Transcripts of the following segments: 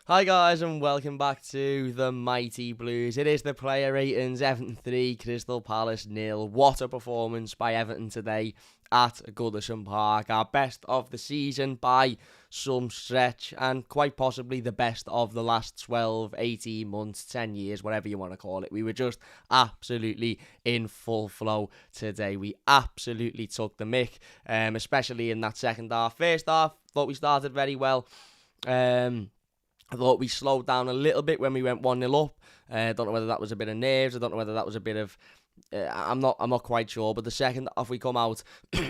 Hi guys and welcome back to the Mighty Blues. It is the player ratings, Everton 3, Crystal Palace 0. What a performance by Everton today at Goodison Park. Our best of the season by some stretch and quite possibly the best of the last 12, 18 months, 10 years, whatever you want to call it. We were just absolutely in full flow today. We absolutely took the mick, especially in that second half. First half, thought we started very well. I thought we slowed down a little bit when we went 1-0 up. I don't know whether that was a bit of nerves. I don't know whether that was a bit of... I'm not quite sure. But the second half we come out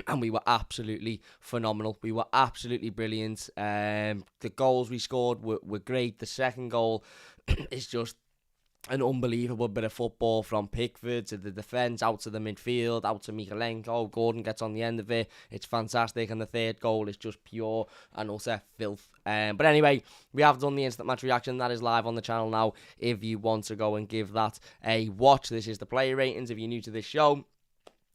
and we were absolutely phenomenal. We were absolutely brilliant. The goals we scored were great. The second goal is just an unbelievable bit of football from Pickford to the defence, out to the midfield, out to Mykolenko. Gordon gets on the end of it. It's fantastic. And the third goal is just pure and utter filth. But anyway, we have done the instant match reaction. That is live on the channel now if you want to go and give that a watch. This is the player ratings. If you're new to this show,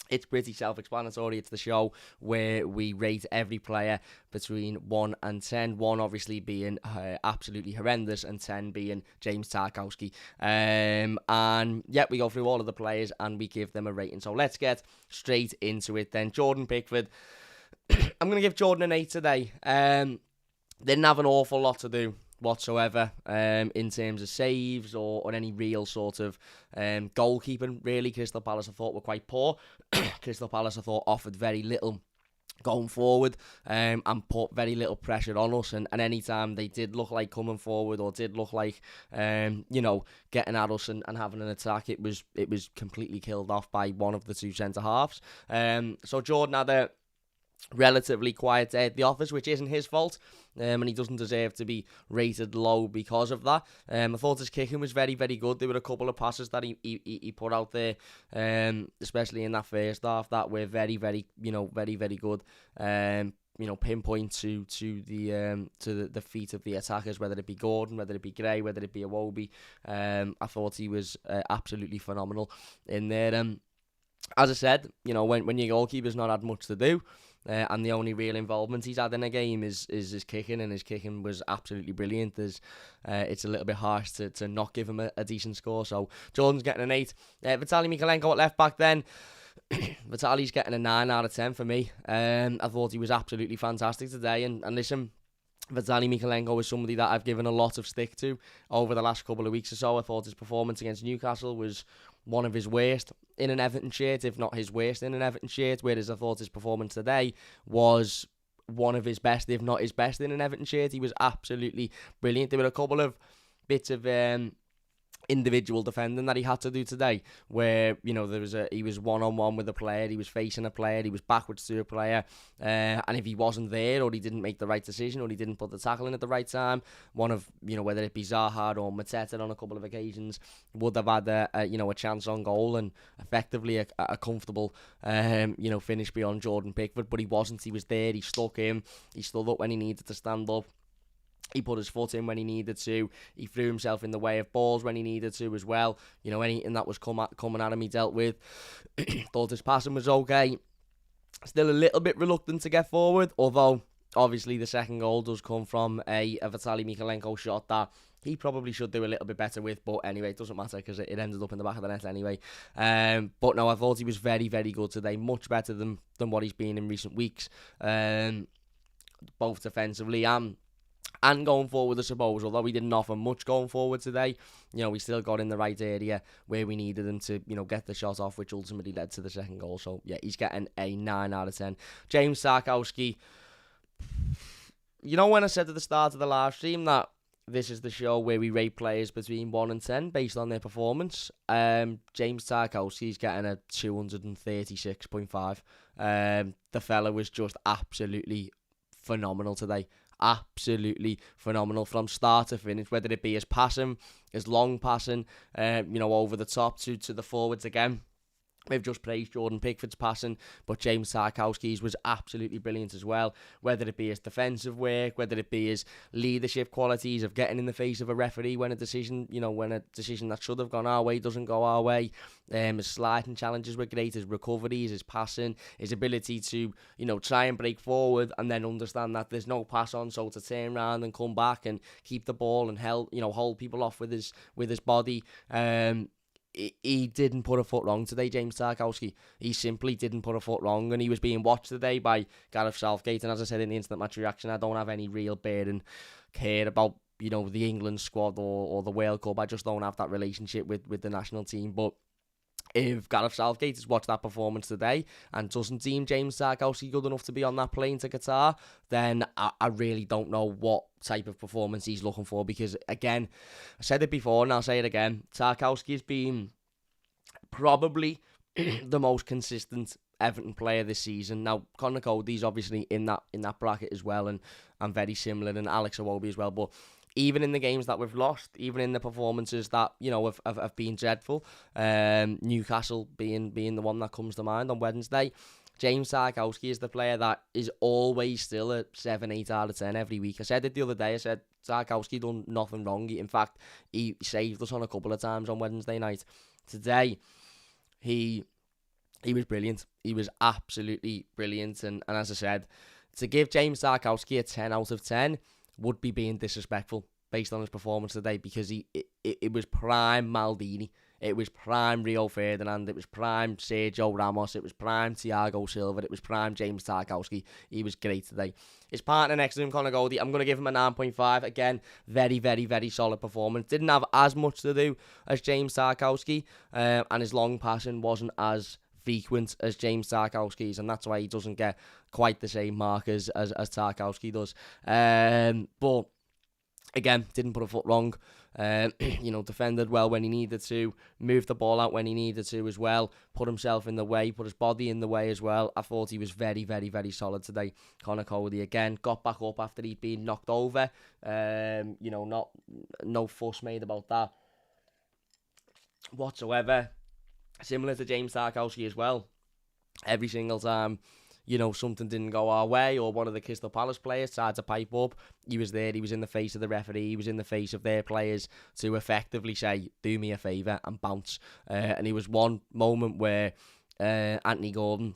it's pretty self-explanatory. It's the show where we rate every player between 1 and 10. 1 obviously being absolutely horrendous and 10 being James Tarkowski. And yeah, we go through all of the players and we give them a rating. So let's get straight into it then. Jordan Pickford. I'm going to give Jordan an 8 today. Didn't have an awful lot to do whatsoever in terms of saves or any real sort of goalkeeping, really. Crystal Palace I thought were quite poor. Crystal Palace I thought offered very little going forward and put very little pressure on us, and any time they did look like coming forward or did look like getting at us and having an attack, it was completely killed off by one of the two centre halves. So Jordan had a relatively quiet day at the office, which isn't his fault, and he doesn't deserve to be rated low because of that. I thought his kicking was very, very good. There were a couple of passes that he put out there, especially in that first half, that were very, very, very, very good. Pinpoint to the feet of the attackers, whether it be Gordon, whether it be Gray, whether it be Iwobi. I thought he was absolutely phenomenal in there. As I said, when your goalkeeper's not had much to do, and the only real involvement he's had in a game is his kicking, and his kicking was absolutely brilliant. It's a little bit harsh to not give him a decent score, so Jordan's getting an 8. Vitaly Mykolenko at left back then. Vitaly's getting a 9 out of 10 for me. I thought he was absolutely fantastic today, and listen, Vitaly Mykolenko is somebody that I've given a lot of stick to over the last couple of weeks or so. I thought his performance against Newcastle was one of his worst in an Everton shirt, if not his worst in an Everton shirt, whereas I thought his performance today was one of his best, if not his best in an Everton shirt. He was absolutely brilliant. There were a couple of bits of individual defending that he had to do today, where he was one-on-one with a player, he was facing a player, he was backwards to a player, and if he wasn't there, or he didn't make the right decision, or he didn't put the tackle in at the right time, one of whether it be Zaha or Mateta on a couple of occasions would have had a chance on goal and effectively a comfortable finish beyond Jordan Pickford. But he wasn't. He was there, he stuck in, he stood up when he needed to stand up. He put his foot in when he needed to. He threw himself in the way of balls when he needed to as well. Anything that was coming at him, he dealt with. Thought his passing was okay. Still a little bit reluctant to get forward, although obviously the second goal does come from a Vitaly Mykolenko shot that he probably should do a little bit better with. But anyway, it doesn't matter because it ended up in the back of the net anyway. But no, I thought he was very, very good today. Much better than what he's been in recent weeks. Both defensively and going forward, I suppose. Although he didn't offer much going forward today, we still got in the right area where we needed him to, get the shot off, which ultimately led to the second goal. So, yeah, he's getting a 9 out of 10. James Tarkowski. When I said at the start of the live stream that this is the show where we rate players between 1 and 10 based on their performance, James Tarkowski's getting a 236.5. The fella was just absolutely phenomenal today. Absolutely phenomenal from start to finish, whether it be his passing, his long passing, over the top to the forwards again. We've just praised Jordan Pickford's passing, but James Tarkowski's was absolutely brilliant as well. Whether it be his defensive work, whether it be his leadership qualities of getting in the face of a referee when a decision, when a decision that should have gone our way doesn't go our way. His sliding challenges were great, his recoveries, his passing, his ability to, try and break forward and then understand that there's no pass on, so to turn around and come back and keep the ball and hold people off with his body. He didn't put a foot wrong today, James Tarkowski. He simply didn't put a foot wrong, and he was being watched today by Gareth Southgate. And as I said in the instant match reaction, I don't have any real burden care about the England squad or the World Cup. I just don't have that relationship with the national team. But if Gareth Southgate has watched that performance today and doesn't deem James Tarkowski good enough to be on that plane to Qatar, then I really don't know what type of performance he's looking for. Because, again, I said it before and I'll say it again, Tarkowski has been probably the most consistent Everton player this season. Now, Conor Cody's obviously in that bracket as well, and very similar, and Alex Iwobi as well. But even in the games that we've lost, even in the performances that have been dreadful, Newcastle being the one that comes to mind on Wednesday, James Tarkowski is the player that is always still a 7, 8 out of 10 every week. I said it the other day. I said Tarkowski done nothing wrong. In fact, he saved us on a couple of times on Wednesday night. Today, he was brilliant. He was absolutely brilliant. And as I said, to give James Tarkowski a 10 out of 10 would be being disrespectful based on his performance today, because it was prime Maldini, it was prime Rio Ferdinand, it was prime Sergio Ramos, it was prime Thiago Silva, it was prime James Tarkowski. He was great today. His partner next to him, Conor Cody, I'm going to give him a 9.5. Again, very, very, very solid performance. Didn't have as much to do as James Tarkowski, and his long passing wasn't as frequent as James Tarkowski's, and that's why he doesn't get quite the same mark as Tarkowski does. But again, didn't put a foot wrong. Defended well when he needed to, moved the ball out when he needed to as well, put himself in the way, put his body in the way as well. I thought he was very, very, very solid today. Conor Cody again got back up after he'd been knocked over. No fuss made about that whatsoever. Similar to James Tarkowski as well. Every single time, something didn't go our way, or one of the Crystal Palace players tried to pipe up, he was there, he was in the face of the referee, he was in the face of their players to effectively say, do me a favour and bounce. And there was one moment where Anthony Gordon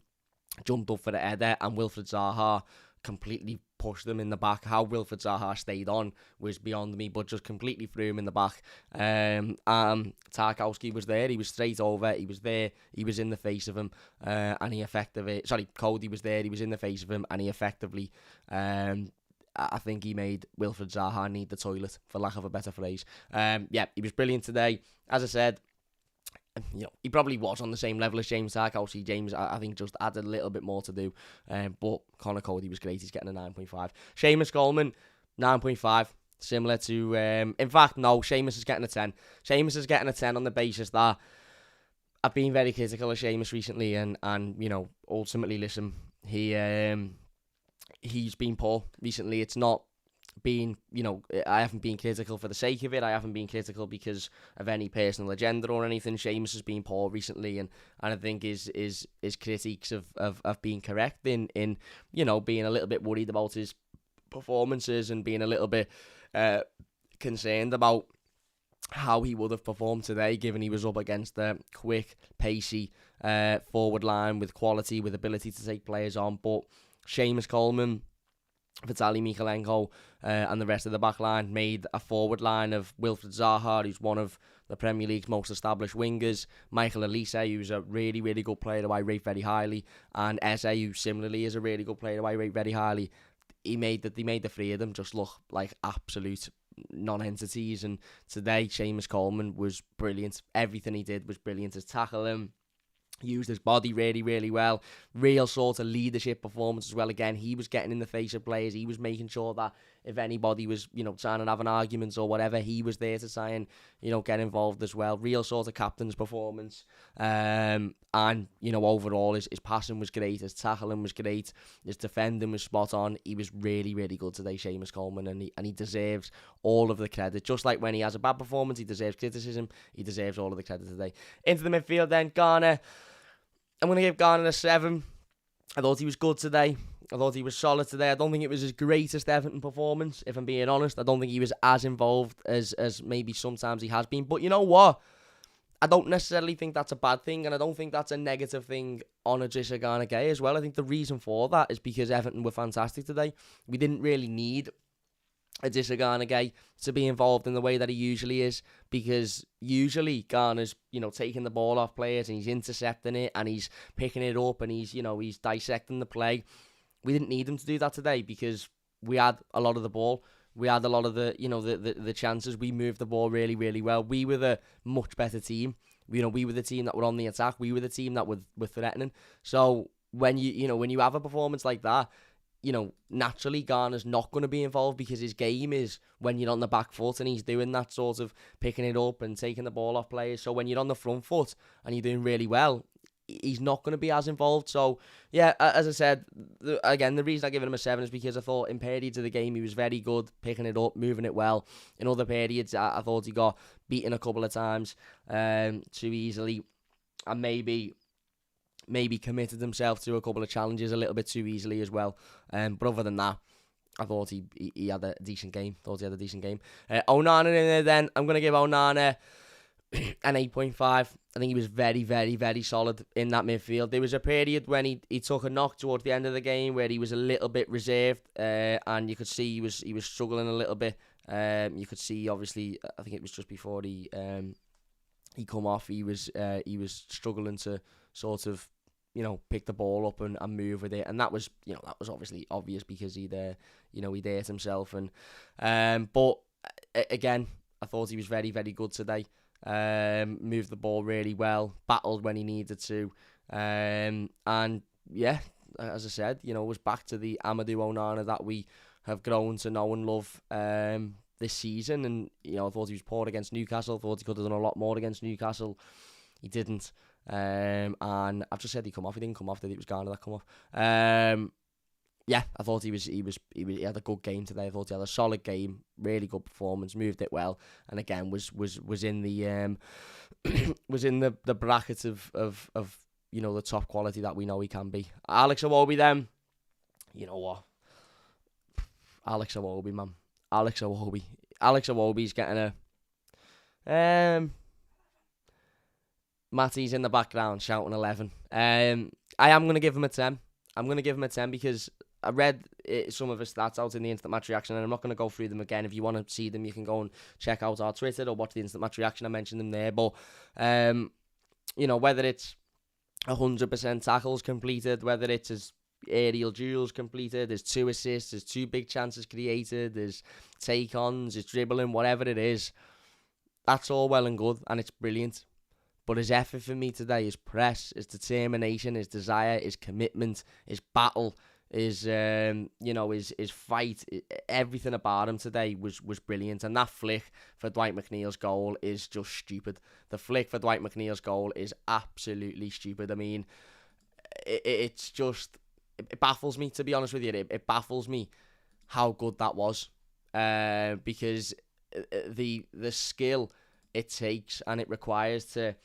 jumped up for the header and Wilfried Zaha completely pushed them in the back. How Wilfried Zaha stayed on was beyond me, but just completely threw him in the back. Tarkowski was there, he was straight over, he was there, he was in the face of him, and he effectively, Cody was there, he was in the face of him, and he effectively, I think he made Wilfried Zaha need the toilet, for lack of a better phrase. He was brilliant today. As I said, he probably was on the same level as James Tarkowski. James, I think, just added a little bit more to do. But Conor Cody was great. He's getting a 9.5. Seamus Coleman, 9.5. Similar to... in fact, no, Seamus is getting a 10. Seamus is getting a 10 on the basis that I've been very critical of Seamus recently. And ultimately, listen, he's been poor recently. It's not been, I haven't been critical for the sake of it. I haven't been critical because of any personal agenda or anything. Seamus has been poor recently, and I think his critiques have been correct in being a little bit worried about his performances and being a little bit concerned about how he would have performed today, given he was up against a quick, pacey forward line with quality, with ability to take players on. But Seamus Coleman, Vitaly Mykolenko, and the rest of the back line made a forward line of Wilfried Zaha, who's one of the Premier League's most established wingers, Michael Elise, who's a really, really good player who I rate very highly, and Eze, who similarly is a really good player who I rate very highly. They made the three of them just look like absolute non-entities, and today Seamus Coleman was brilliant. Everything he did was brilliant. His tackling, used his body really, really well. Real sort of leadership performance as well. Again, he was getting in the face of players. He was making sure that if anybody was, trying to have an argument or whatever, he was there to try and, get involved as well. Real sort of captain's performance. And, overall, his passing was great. His tackling was great. His defending was spot on. He was really, really good today, Seamus Coleman, and he deserves all of the credit. Just like when he has a bad performance, he deserves criticism. He deserves all of the credit today. Into the midfield then, Garner. I'm going to give Garner a 7. I thought he was good today. I thought he was solid today. I don't think it was his greatest Everton performance, if I'm being honest. I don't think he was as involved as maybe sometimes he has been. But you know what? I don't necessarily think that's a bad thing, and I don't think that's a negative thing on Idrissa Gana Gueye as well. I think the reason for that is because Everton were fantastic today. We didn't really need Idrissa Gana Gueye to be involved in the way that he usually is, because usually Garner's, taking the ball off players and he's intercepting it and he's picking it up and he's dissecting the play. We didn't need him to do that today because we had a lot of the ball. We had a lot of the chances. We moved the ball really, really well. We were the much better team. We were the team that were on the attack. We were the team that were threatening. So when you have a performance like that, naturally Garner's not going to be involved because his game is when you're on the back foot and he's doing that sort of picking it up and taking the ball off players. So when you're on the front foot and you're doing really well, he's not going to be as involved. So, yeah, as I said, again, the reason I give him a 7 is because I thought in periods of the game he was very good, picking it up, moving it well. In other periods, I thought he got beaten a couple of times too easily and maybe committed himself to a couple of challenges a little bit too easily as well. But other than that, I thought he had a decent game. Onana in there then. I'm going to give Onana an 8.5. I think he was very, very, very solid in that midfield. There was a period when he took a knock towards the end of the game where he was a little bit reserved, and you could see he was struggling a little bit. You could see, obviously, I think it was just before he come off, he was struggling to sort of pick the ball up and move with it, and that was obviously obvious because he'd hurt himself, and but again, I thought he was very, very good today. Moved the ball really well, battled when he needed to, and yeah, as I said, was back to the Amadou Onana that we have grown to know and love this season. And I thought he was poor against Newcastle. Thought he could have done a lot more against Newcastle. He didn't, and I've just said he come off. He didn't come off. It was Garner that come off. Yeah, I thought he had a good game today. I thought he had a solid game, really good performance, moved it well, and again was in the was in the bracket of the top quality that we know he can be. Alex Iwobi then, you know what? Alex Iwobi, man. Alex Iwobi's getting a Matty's in the background shouting 11. I am going to give him a 10. I'm going to give him a 10 because I read some of his stats out in the Instant Match Reaction, and I'm not going to go through them again. If you want to see them, you can go and check out our Twitter or watch the Instant Match Reaction. I mentioned them there. But, whether it's 100% tackles completed, whether it's his aerial duels completed, his 2 assists, his 2 big chances created, his take-ons, his dribbling, whatever it is, that's all well and good, and it's brilliant. But his effort for me today, his press, his determination, his desire, his commitment, his battle, his fight, everything about him today was brilliant. And that flick for Dwight McNeil's goal is just stupid. The flick for Dwight McNeil's goal is absolutely stupid. I mean, it baffles me, to be honest with you. It baffles me how good that was, because the skill it takes and it requires to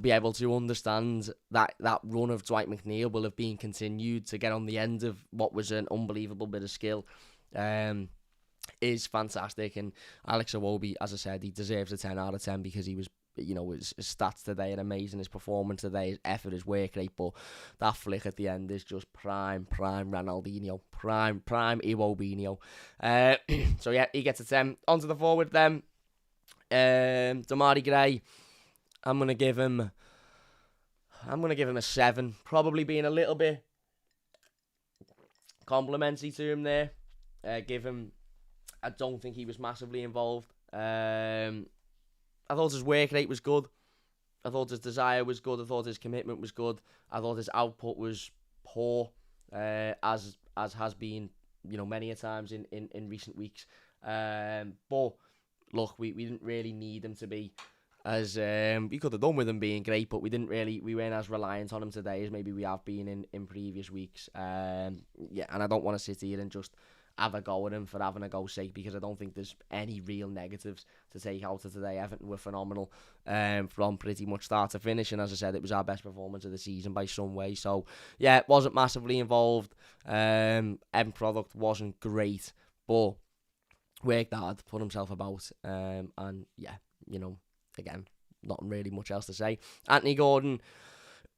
be able to understand that run of Dwight McNeil will have been continued to get on the end of what was an unbelievable bit of skill is fantastic. And Alex Iwobi, as I said, he deserves a 10 out of 10 because he was, his stats today are amazing, his performance today, his effort, his work rate, but that flick at the end is just prime Ronaldinho, prime Iwobinho. So yeah, he gets a 10. Onto the forward then. Demarai Gray, I'm gonna give him a 7. Probably being a little bit complimentary to him there. I don't think he was massively involved. I thought his work rate was good. I thought his desire was good. I thought his commitment was good. I thought his output was poor, as has been many a times in recent weeks. But look, we didn't really need him to be as we could have done with him being great, but we weren't as reliant on him today as maybe we have been in previous weeks. And I don't want to sit here and just have a go at him for having a go's sake, because I don't think there's any real negatives to take out of today. Everton were phenomenal from pretty much start to finish, and as I said, it was our best performance of the season by some way. So yeah, it wasn't massively involved. End product wasn't great, but worked hard, put himself about, and yeah, again, not really much else to say. Anthony Gordon,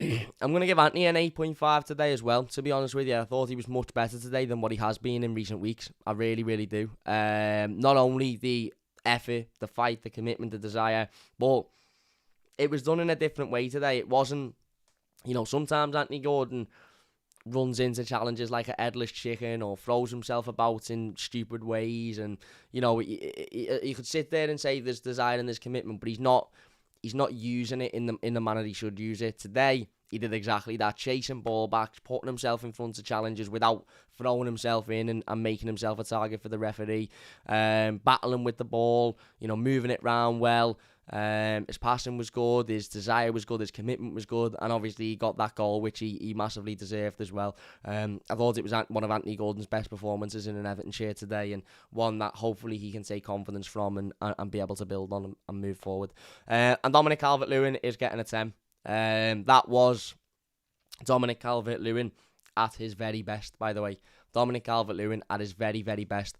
I'm going to give Anthony an 8.5 today as well, to be honest with you. I thought he was much better today than what he has been in recent weeks. I really, really do. Not only the effort, the fight, the commitment, the desire, but it was done in a different way today. It wasn't, sometimes Anthony Gordon runs into challenges like a headless chicken or throws himself about in stupid ways, and he could sit there and say there's desire and there's commitment, but he's not using it in the manner he should use it. Today he did exactly that, chasing ball backs, putting himself in front of challenges without throwing himself in and making himself a target for the referee, battling with the ball, moving it round well. His passing was good, his desire was good, his commitment was good, and obviously he got that goal, which he massively deserved as well. I thought it was one of Anthony Gordon's best performances in an Everton shirt today, and one that hopefully he can take confidence from and be able to build on and move forward. And Dominic Calvert-Lewin is getting a 10. That was Dominic Calvert-Lewin at his very best, by the way. Dominic Calvert-Lewin at his very, very best.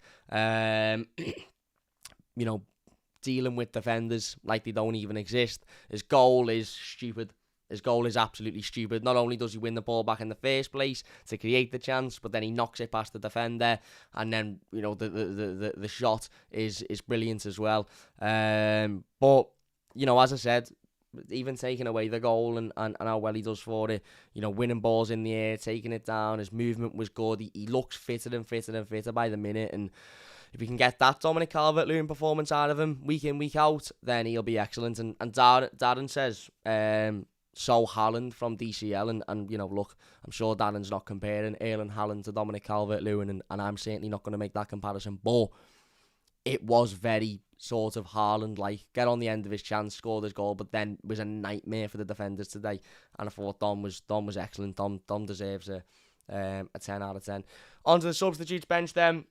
Dealing with defenders like they don't even exist. His goal is stupid. His goal is absolutely stupid. Not only does he win the ball back in the first place to create the chance, but then he knocks it past the defender, and then the shot is brilliant as well. But as I said, even taking away the goal and how well he does for it, winning balls in the air, taking it down, his movement was good. He looks fitter and fitter and fitter by the minute, and if we can get that Dominic Calvert-Lewin performance out of him week in, week out, then he'll be excellent. And Darren says, so Haaland from DCL, and look, I'm sure Darren's not comparing Erling Haaland to Dominic Calvert-Lewin, and I'm certainly not going to make that comparison, but it was very sort of Haaland-like. Get on the end of his chance, scored his goal, but then was a nightmare for the defenders today, and I thought Dom was excellent. Dom deserves a 10 out of 10. On to the substitutes bench then.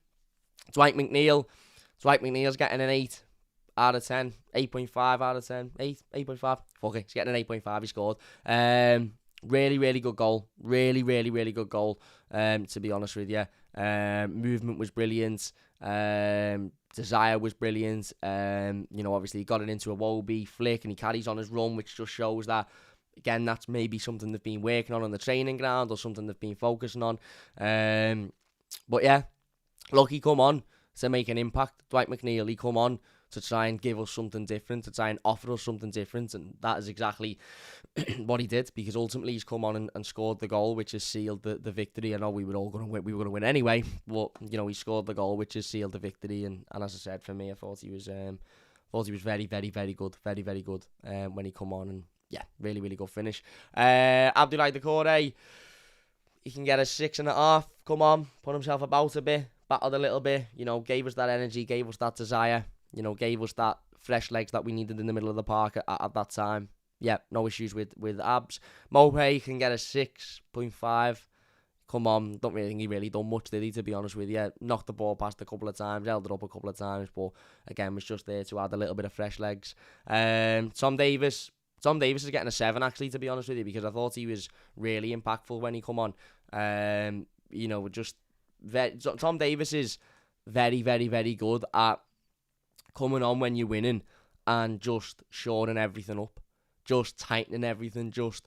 Dwight McNeil. Dwight McNeil's getting an 8 out of 10. 8.5 out of 10. 8.5. Fuck it. He's getting an 8.5. He scored. Really, really good goal. Really, really, really good goal, to be honest with you. Movement was brilliant. Desire was brilliant. Obviously he got it into a Wobie flick and he carries on his run, which just shows that, again, that's maybe something they've been working on the training ground or something they've been focusing on. But yeah, look, he come on to make an impact. Dwight McNeil, he come on to try and give us something different, to try and offer us something different, and that is exactly what he did, because ultimately he's come on and scored the goal, which has sealed the victory. I know we were all going to win, we were going to win anyway, but he scored the goal, which has sealed the victory, and as I said, for me, I thought he was very, very, very good, very, very good when he come on, and yeah, really, really good finish. Abdoulaye Doucouré, he can get a 6.5. Come on, put himself about a bit, battled a little bit, gave us that energy, gave us that desire, gave us that fresh legs that we needed in the middle of the park at that time. Yeah, no issues with abs. Mopé can get a 6.5. Come on, don't really think he really done much, did he, to be honest with you? Knocked the ball past a couple of times, held it up a couple of times, but again, was just there to add a little bit of fresh legs. Tom Davies is getting a 7, actually, to be honest with you, because I thought he was really impactful when he come on. Tom Davies is very, very, very good at coming on when you're winning and just shoring everything up, just tightening everything, just,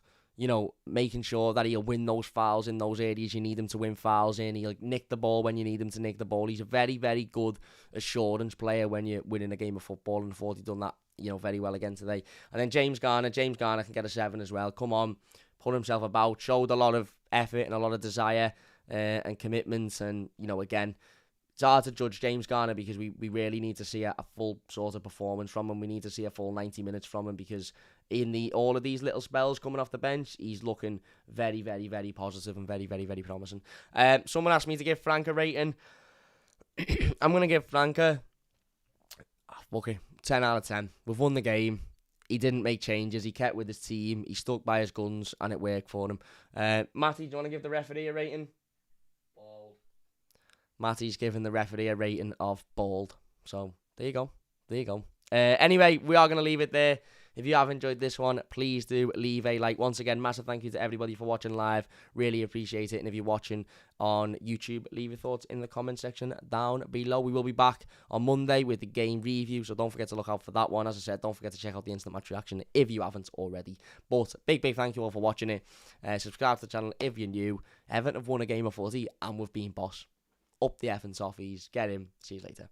making sure that he'll win those fouls in those areas you need him to win fouls in. He'll nick the ball when you need him to nick the ball. He's a very, very good assurance player when you're winning a game of football, and I thought he'd done that, very well again today. And then James Garner can get a 7 as well. Come on, put himself about, showed a lot of effort and a lot of desire and commitment, and, again, it's hard to judge James Garner because we really need to see a full sort of performance from him. We need to see a full 90 minutes from him, because in all of these little spells coming off the bench, he's looking very, very, very positive and very, very, very promising. Someone asked me to give Frank a rating. I'm going to give Frank a 10 out of 10. We've won the game. He didn't make changes. He kept with his team. He stuck by his guns, and it worked for him. Matty, do you want to give the referee a rating? Matty's giving the referee a rating of bald. So, there you go. There you go. Anyway, we are going to leave it there. If you have enjoyed this one, please do leave a like. Once again, massive thank you to everybody for watching live. Really appreciate it. And if you're watching on YouTube, leave your thoughts in the comment section down below. We will be back on Monday with the game review, so don't forget to look out for that one. As I said, don't forget to check out the instant match reaction if you haven't already. But big thank you all for watching it. Subscribe to the channel if you're new. Everton have won a game of footy and we've been boss. Up the effing Soffies. Get him. See you later.